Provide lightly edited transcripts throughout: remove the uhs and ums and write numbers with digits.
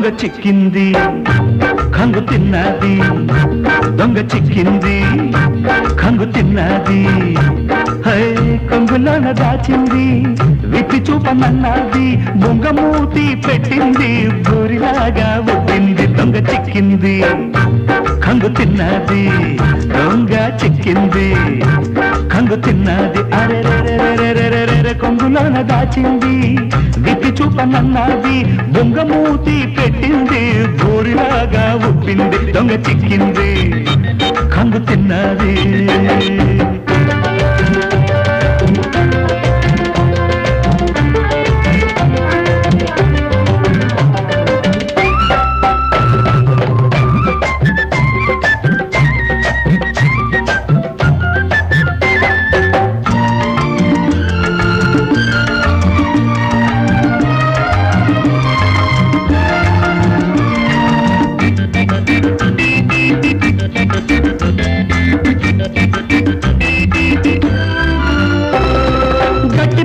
దొంగ చిక్కింది కంగు తిన్నది దొంగ చిక్కింది కంగు తిన్నది హై కొంగులోన దాచింది విప్పి చూపమన్నది బొంగమూతి పెట్టింది బూరిలాగా ఉప్పింది దొంగ చిక్కింది కంగు తిన్నది దొంగ చిక్కింది కంగు తిన్నది అరెరెరెరెరెరెరె కొంగులోన దాచింది విప్పి చూపమన్నది బొంగమూతి పెట్టింది బూరిలాగా ఉప్పింది దొంగ చిక్కింది కంగు తిన్నది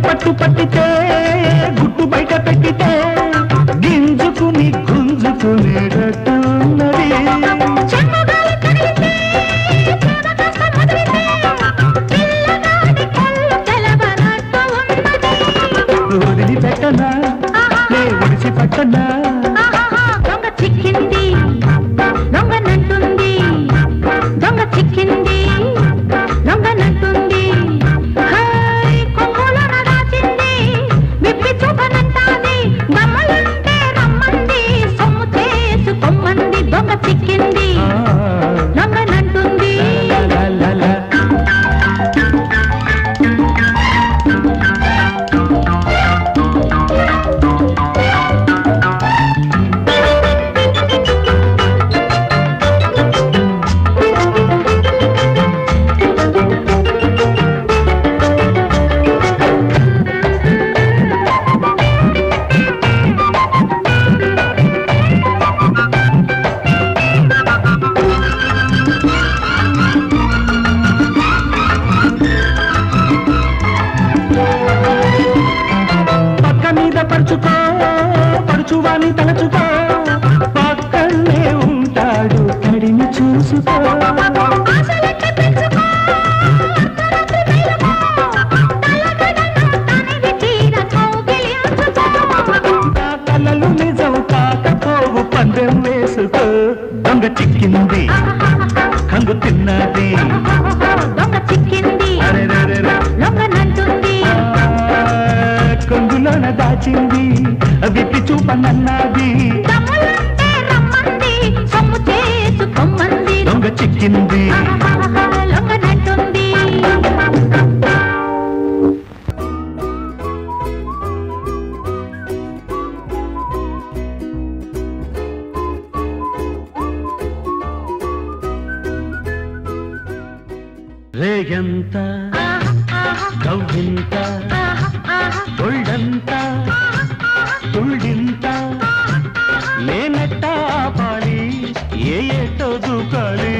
పట్టు పట్టితే గుట్టు బయట పెట్టితే గింజుకుని గుంజుకునేటట్టున్నది వదిలి పెట్టనా నే ఒడిసి పట్టనా దొంగ చిక్కింది దొంగ నంటుంది దొంగ చిక్కింది దొంగ నంటుంది చిక్కింది దొంగనంటుంది పరుచుకో పరుచువాని తలచుకో పక్కనే ఉంటాడు కడిని చూసుకో కలలు నిజం కాకపోవు పందెం వేసుకో దొంగ చిక్కింది కంగు తిన్నది దొంగ చిక్కింది దొంగనంటుంది కొంగులోన దాచింది విప్పి చూపనన్నది దొంగ చిక్కింది దొంగనంటుంది రేయంత కవ్వింత ఒళ్ళంత తుళ్ళింత లేనట్ట పాలి ఏ ఏటో దూకాలి